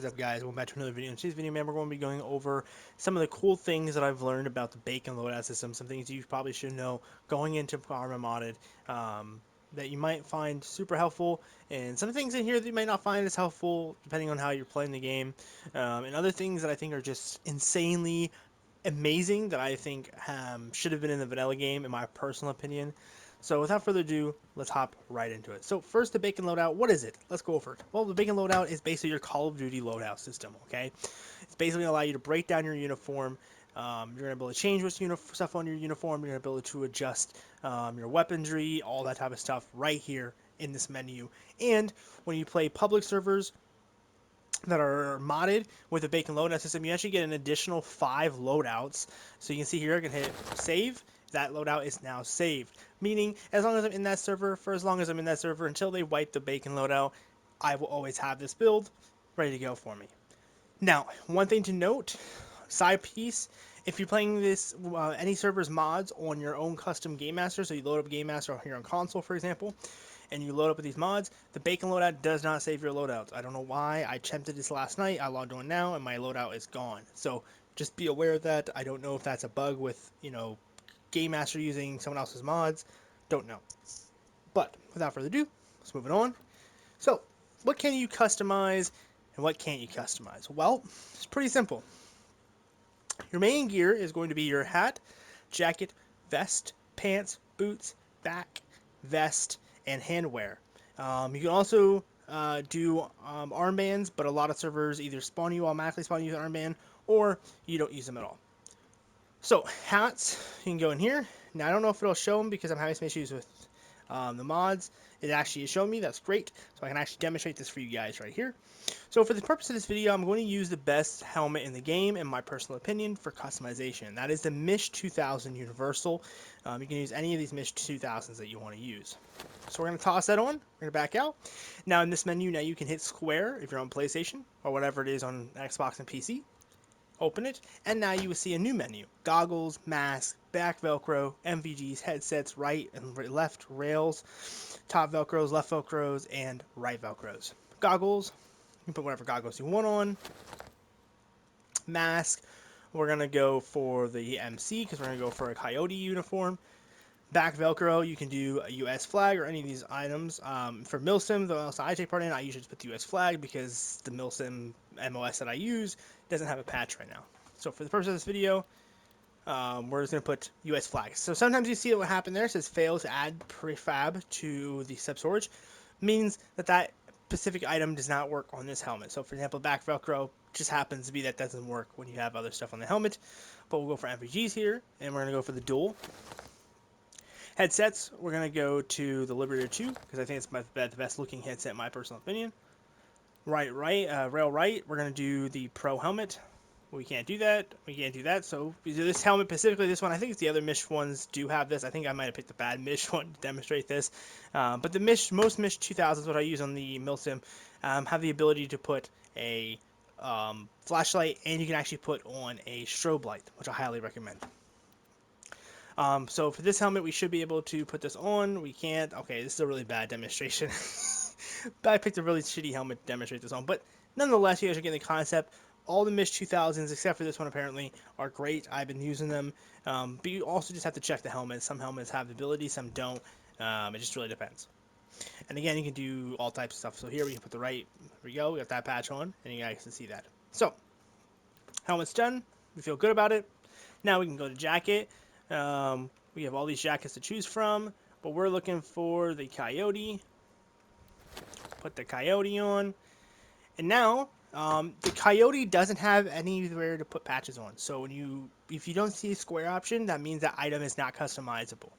What's up, guys? Welcome back to another video. In today's video, man, we're going to be going over some of the cool things that I've learned about the bacon loadout system, some things you probably should know going into Karma Modded that you might find super helpful, and some things in here that you might not find as helpful depending on how you're playing the game, and other things that I think are just insanely amazing that I think should have been in the vanilla game, in my personal opinion. So without further ado, let's hop right into it. So first, the bacon loadout. What is it? Let's go over it. Well, the bacon loadout is basically your Call of Duty loadout system. Okay, it's basically going to allow you to break down your uniform. You're going to be able to change what's stuff on your uniform. You're going to be able to adjust your weaponry, all that type of stuff right here in this menu. And when you play public servers that are modded with the bacon loadout system, you actually get an additional 5 loadouts. So you can see here, I can hit save. That loadout is now saved. Meaning, as long as I'm in that server, for as long as I'm in that server, until they wipe the bacon loadout, I will always have this build ready to go for me. Now, one thing to note, side piece, if you're playing this any server's mods on your own custom game master, so you load up game master here on console, for example, and you load up with these mods, the bacon loadout does not save your loadouts. I don't know why. I attempted this last night. I logged on now, and my loadout is gone. So just be aware of that. I don't know if that's a bug with game master using someone else's mods. Don't know. But without further ado, let's move it on. So, what can you customize and what can't you customize? Well, it's pretty simple. Your main gear is going to be your hat, jacket, vest, pants, boots, back, vest, and handwear. You can also do armbands, but a lot of servers either automatically spawn you with an armband, or you don't use them at all. So hats, you can go in here. Now I don't know if it'll show them because I'm having some issues with the mods. It actually is showing me. That's great. So I can actually demonstrate this for you guys right here. So for the purpose of this video, I'm going to use the best helmet in the game, in my personal opinion, for customization. That is the Mish 2000 Universal. You can use any of these Mish 2000s that you want to use. So we're going to toss that on. We're going to back out. Now in this menu, now you can hit square if you're on PlayStation or whatever it is on Xbox and PC. Open it, and now you will see a new menu. Goggles, mask, back Velcro, MVGs, headsets, right and left rails, top Velcros, left Velcros, and right Velcros. Goggles, you can put whatever goggles you want on. Mask, we're going to go for the MC because we're going to go for a Coyote uniform. Back Velcro, you can do a US flag or any of these items. For Milsim, the most I take part in, I usually just put the US flag because the Milsim MOS that I use doesn't have a patch right now. So for the purpose of this video, we're just going to put US flag. So sometimes you see what happened there. It says fail to add prefab to the sub storage. Means that specific item does not work on this helmet. So for example, back Velcro just happens to be that doesn't work when you have other stuff on the helmet. But we'll go for MVGs here, and we're going to go for the dual. Headsets, we're going to go to the Liberator 2, because I think it's the best looking headset in my personal opinion. Rail right, we're going to do the Pro helmet. We can't do that. We can't do that. So this helmet, specifically this one, I think it's the other Mish ones do have this. I think I might have picked the bad Mish one to demonstrate this. But the most Mish 2000s, what I use on the Milsim, have the ability to put a flashlight, and you can actually put on a strobe light, which I highly recommend. So for this helmet, we should be able to put this on. We can't. Okay, this is a really bad demonstration. But I picked a really shitty helmet to demonstrate this on. But nonetheless, you guys are getting the concept. All the Mish 2000s, except for this one apparently, are great. I've been using them. But you also just have to check the helmets. Some helmets have the ability, some don't. It just really depends. And again, you can do all types of stuff. So here we can put the right. Here we go. We got that patch on, and you guys can see that. So, helmet's done. We feel good about it. Now we can go to jacket. We have all these jackets to choose from, but we're looking for the Coyote. Put the Coyote on. And now, the Coyote doesn't have anywhere to put patches on. So if you don't see a square option, that means that item is not customizable.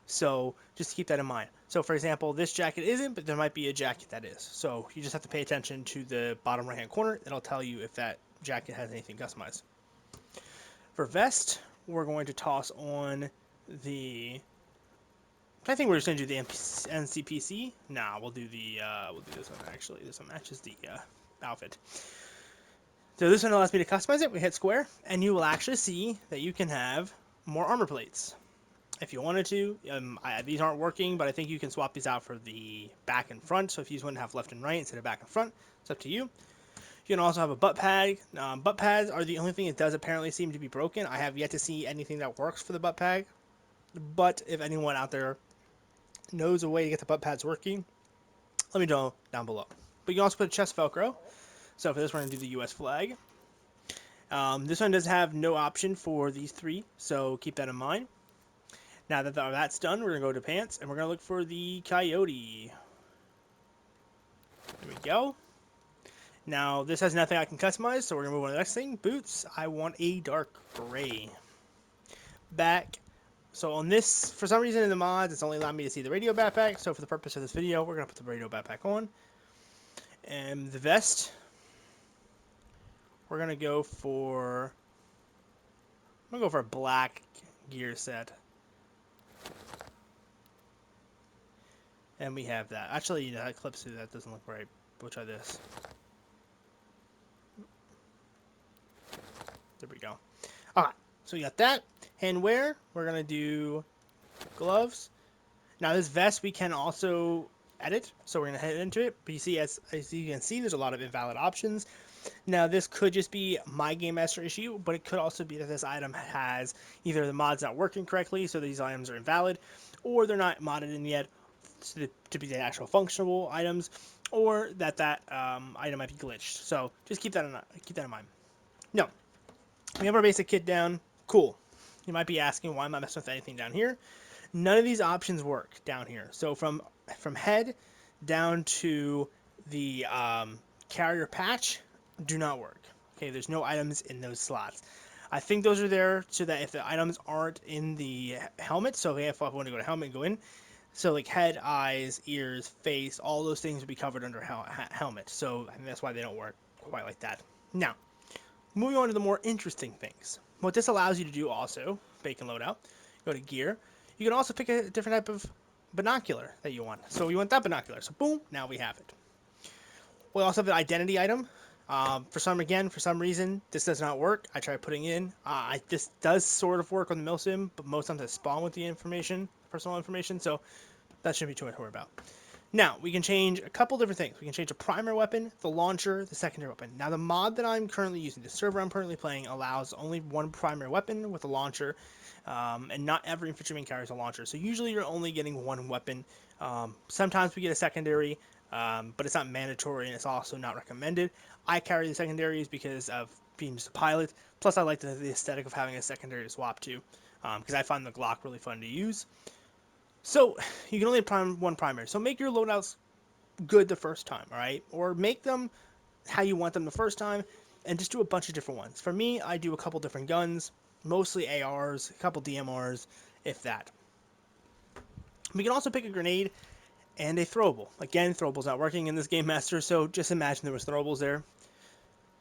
So just keep that in mind. So for example, this jacket isn't, but there might be a jacket that is. So you just have to pay attention to the bottom right hand corner. It'll tell you if that jacket has anything customized. For vest, we're going to toss on the. I think we're just going to do the NCPC. Nah, we'll do this one actually. This one matches the outfit. So this one allows me to customize it. We hit square, and you will actually see that you can have more armor plates if you wanted to. These aren't working, but I think you can swap these out for the back and front. So if you just want to have left and right instead of back and front, it's up to you. You can also have a butt pad. Butt pads are the only thing that does apparently seem to be broken. I have yet to see anything that works for the butt pad. But if anyone out there knows a way to get the butt pads working, let me know down below. But you can also put chest Velcro. So for this, we're going to do the US flag. This one does have no option for these three, so keep that in mind. Now that that's done, we're going to go to pants, and we're going to look for the coyote. There we go. Now, this has nothing I can customize, so we're going to move on to the next thing. Boots, I want a dark gray. Back. So on this, for some reason in the mods, it's only allowing me to see the radio backpack, so for the purpose of this video, we're going to put the radio backpack on. And the vest, we're going to go for... I'm going to go for a black gear set. And we have that. Actually, that clips through. That doesn't look right. We'll try this. There we go. Alright, so we got that. Handwear, we're going to do gloves. Now this vest we can also edit, so we're going to head into it. But you see, as you can see, there's a lot of invalid options. Now this could just be my Game Master issue, but it could also be that this item has either the mod's not working correctly, so these items are invalid, or they're not modded in yet to be the actual functional items, or that item might be glitched. So just keep that in mind. No, we have our basic kit down. Cool. You might be asking, why am I messing with anything down here? None of these options work down here. So from head down to the carrier patch do not work. Okay, there's no items in those slots. I think those are there so that if the items aren't in the helmet, so if I want to go to helmet and go in, so like head, eyes, ears, face, all those things would be covered under helmet. So I think that's why they don't work quite like that. Now, moving on to the more interesting things. What this allows you to do also, Bacon Loadout, go to gear. You can also pick a different type of binocular that you want. So you want that binocular. So boom, now we have it. We also have an identity item. For some reason, this does not work. I tried putting in. This does sort of work on the milsim, but most times I spawn with the information, personal information, so that shouldn't be too much to worry about. Now, we can change a couple different things. We can change the primary weapon, the launcher, the secondary weapon. Now, the mod that I'm currently using, the server I'm currently playing, allows only one primary weapon with a launcher, and not every infantryman carries a launcher. So usually you're only getting one weapon. Sometimes we get a secondary, but it's not mandatory, and it's also not recommended. I carry the secondaries because of being just a pilot. Plus, I like the aesthetic of having a secondary to swap to, because I find the Glock really fun to use. So, you can only prime one primary. So make your loadouts good the first time, alright? Or make them how you want them the first time, and just do a bunch of different ones. For me, I do a couple different guns, mostly ARs, a couple DMRs, if that. We can also pick a grenade and a throwable. Again, throwable's not working in this Game Master, so just imagine there was throwables there.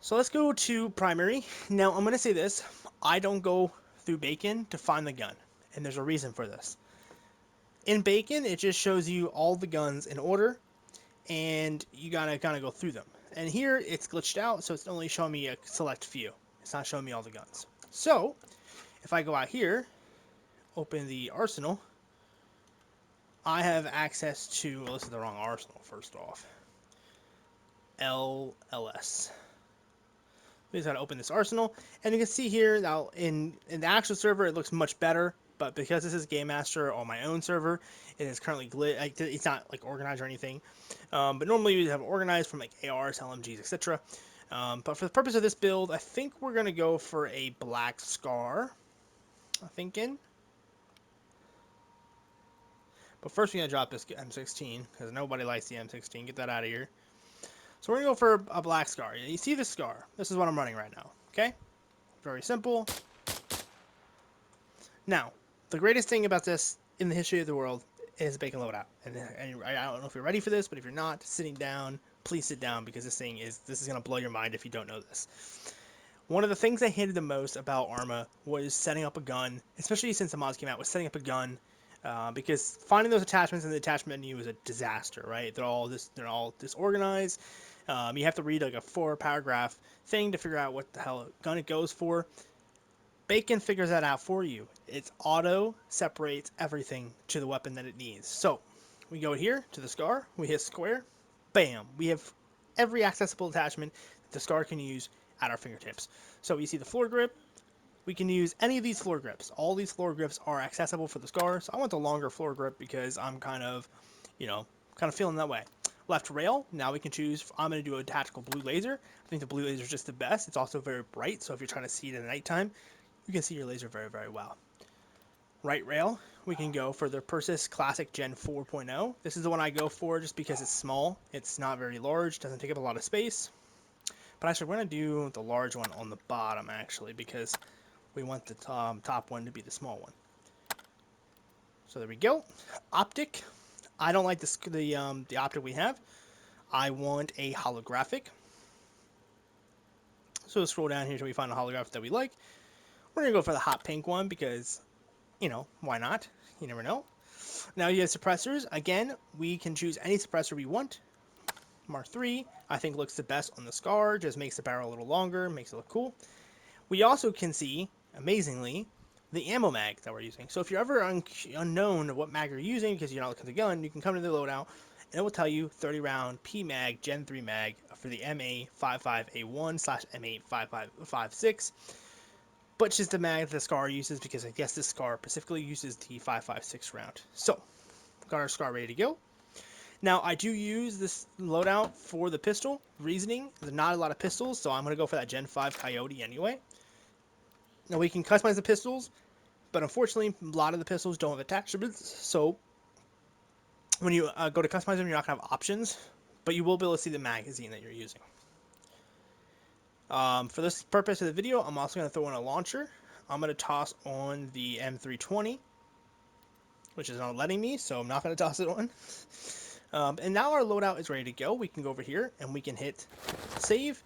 So let's go to primary. Now, I'm going to say this. I don't go through Bacon to find the gun, and there's a reason for this. In Bacon, it just shows you all the guns in order, and you gotta kind of go through them. And here, it's glitched out, so it's only showing me a select few. It's not showing me all the guns. So, if I go out here, open the arsenal, I have access to, well, this is the wrong arsenal, first off. LLS. We just gotta open this arsenal, and you can see here, now in the actual server, it looks much better. But because this is Game Master on my own server, it is currently it's not like organized or anything. But normally we have it organized from like ARs, LMGs, etc. But for the purpose of this build, I think we're gonna go for a black scar. I'm thinking. But first we're gonna drop this M16 because nobody likes the M16. Get that out of here. So we're gonna go for a black scar. You see the scar? This is what I'm running right now. Okay, very simple. Now, the greatest thing about this in the history of the world is Bacon Loadout. And I don't know if you're ready for this, but if you're not sitting down, please sit down because this is going to blow your mind if you don't know this. One of the things I hated the most about Arma was setting up a gun, especially since the mods came out, was setting up a gun. Because finding those attachments in the attachment menu is a disaster, right? They're all disorganized. You have to read like a 4-paragraph thing to figure out what the hell gun it goes for. Bacon figures that out for you. It auto separates everything to the weapon that it needs. So we go here to the scar, we hit square, bam. We have every accessible attachment the SCAR can use at our fingertips. So you see the floor grip. We can use any of these floor grips. All these floor grips are accessible for the SCAR. So I want the longer floor grip because I'm kind of feeling that way. Left rail, now we can choose, I'm going to do a tactical blue laser. I think the blue laser is just the best. It's also very bright, so if you're trying to see it at nighttime, you can see your laser very, very well. Right rail, we can go for the Persis Classic Gen 4.0. This is the one I go for just because it's small. It's not very large, doesn't take up a lot of space. But actually, we're going to do the large one on the bottom, actually, because we want the top one to be the small one. So there we go. Optic. I don't like the optic we have. I want a holographic. So we'll scroll down here until we find a holographic that we like. We're going to go for the hot pink one because, why not? You never know. Now you have suppressors. Again, we can choose any suppressor we want. Mark III, I think looks the best on the SCAR. Just makes the barrel a little longer, makes it look cool. We also can see, amazingly, the ammo mag that we're using. So if you're ever unknown what mag you're using because you're not looking at the gun, you can come to the loadout and it will tell you 30 round P mag Gen 3 mag for the MA55A1/MA5556, which is the mag the SCAR uses because I guess this SCAR specifically uses the 556 round. So, got our SCAR ready to go. Now, I do use this loadout for the pistol. Reasoning, there's not a lot of pistols, so I'm going to go for that Gen 5 Coyote anyway. Now, we can customize the pistols, but unfortunately, a lot of the pistols don't have attachments, so when you go to customize them, you're not going to have options, but you will be able to see the magazine that you're using. For this purpose of the video, I'm also going to throw in a launcher. I'm going to toss on the M320, which is not letting me, so I'm not going to toss it on. And now our loadout is ready to go. We can go over here and we can hit save.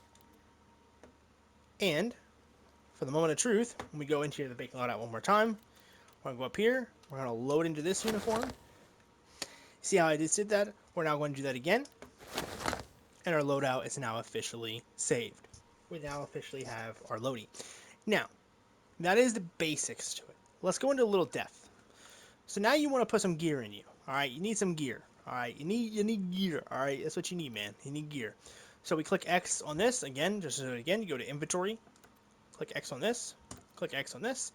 And for the moment of truth, when we go into the bacon loadout one more time, we're going to go up here. We're going to load into this uniform. See how I just did that? We're now going to do that again. And our loadout is now officially saved. We now officially have our loading. Now, that is the basics to it. Let's go into a little depth. So now you want to put some gear in you. All right, you need some gear. All right, you need gear. All right, that's what you need, man. You need gear. So we click X on this again. Just to do it again, you go to inventory, click X on this, click X on this.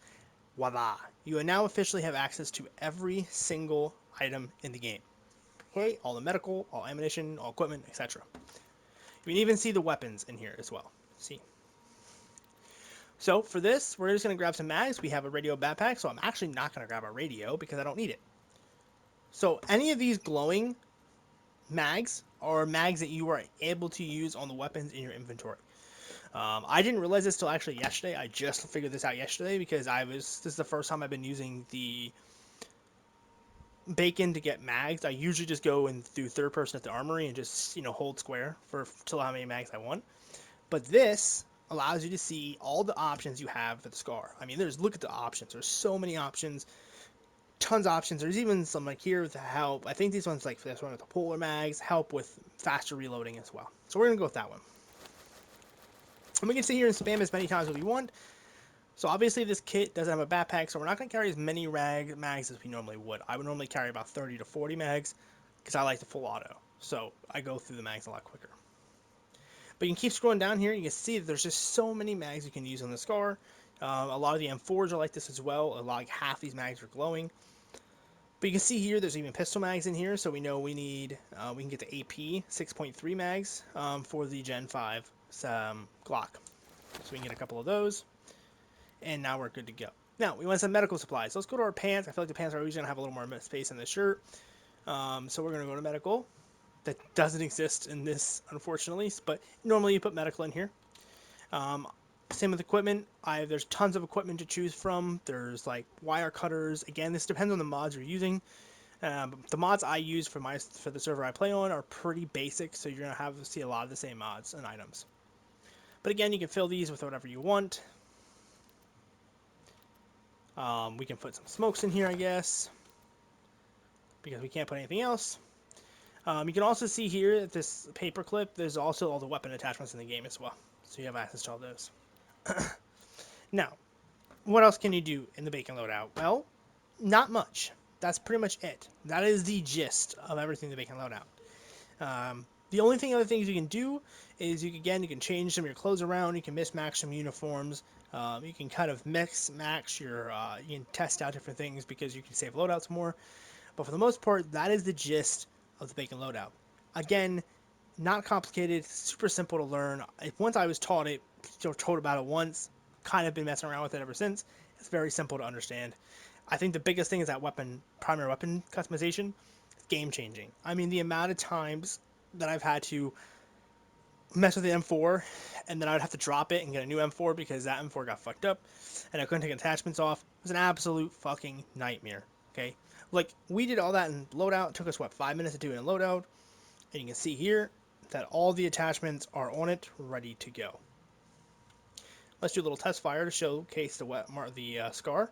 Voila! You now officially have access to every single item in the game. Okay, all the medical, all ammunition, all equipment, etc. You can even see the weapons in here as well. See. So for this, we're just going to grab some mags. We have a radio backpack, so I'm actually not going to grab a radio because I don't need it. So any of these glowing mags are mags that you are able to use on the weapons in your inventory. I didn't realize this till actually yesterday. I just figured this out yesterday because this is the first time I've been using the bacon to get mags. I usually just go and do third person at the armory and just, hold square till how many mags I want. But this allows you to see all the options you have for the SCAR. I mean, look at the options. There's so many options. Tons of options. There's even some here with help. I think these ones for this one with the polar mags help with faster reloading as well. So we're gonna go with that one. And we can sit here and spam as many times as we want. So obviously this kit doesn't have a backpack, so we're not gonna carry as many mags as we normally would. I would normally carry about 30 to 40 mags because I like the full auto. So I go through the mags a lot quicker. But you can keep scrolling down here. You can see that there's just so many mags you can use on the SCAR. A lot of the M4s are like this as well. Like half these mags are glowing. But you can see here, there's even pistol mags in here, so we know we need, we can get the AP 6.3 mags for the Gen 5 Glock. So we can get a couple of those, and now we're good to go. Now, we want some medical supplies. Let's go to our pants. I feel like the pants are always going to have a little more space in the shirt. So we're going to go to medical. That doesn't exist in this, unfortunately, but normally you put medical in here. Same with equipment. There's tons of equipment to choose from. There's like wire cutters. Again, this depends on the mods you're using. The mods I use for the server I play on are pretty basic, so you're gonna have to see a lot of the same mods and items. But again, you can fill these with whatever you want. We can put some smokes in here, I guess, because we can't put anything else. You can also see here at this paper clip, there's also all the weapon attachments in the game as well, so you have access to all those. Now, what else can you do in the bacon loadout? Well, not much. That's pretty much it. That is the gist of everything in the bacon loadout. The only other things you can do is you can change some of your clothes around. You can mismatch some uniforms. You can kind of mix match your. You can test out different things because you can save loadouts more. But for the most part, that is the gist of the bacon loadout. Again, not complicated, super simple to learn. Once I was taught it, told about it once, kind of been messing around with it ever since. It's very simple to understand. I think the biggest thing is that primary weapon customization. It's game changing. I mean, the amount of times that I've had to mess with the M4, and then I would have to drop it and get a new M4 because that M4 got fucked up, and I couldn't take attachments off. It was an absolute fucking nightmare. Okay, like we did all that in loadout. It took us what 5 minutes to do it in loadout, and you can see here that all the attachments are on it, ready to go. Let's do a little test fire to showcase the scar.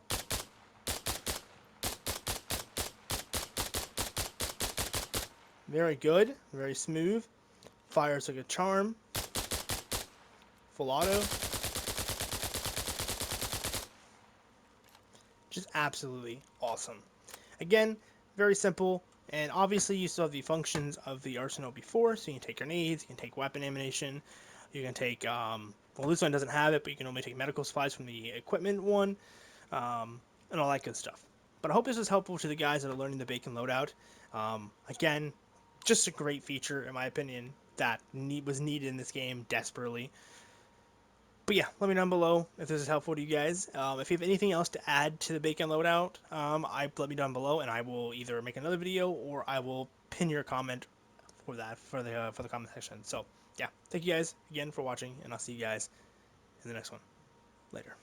Very good, very smooth. Fires like a charm. Full auto. Just absolutely awesome. Again, very simple, and obviously you still have the functions of the arsenal before, so you can take grenades, you can take weapon ammunition, you can take, well, this one doesn't have it, but you can only take medical supplies from the equipment one, and all that good stuff. But I hope this was helpful to the guys that are learning the bacon loadout. Again, just a great feature, in my opinion, that was needed in this game desperately. But yeah, let me know down below if this is helpful to you guys. If you have anything else to add to the bacon loadout, let me down below, and I will either make another video or I will pin your comment for that for the comment section. So yeah, thank you guys again for watching, and I'll see you guys in the next one. Later.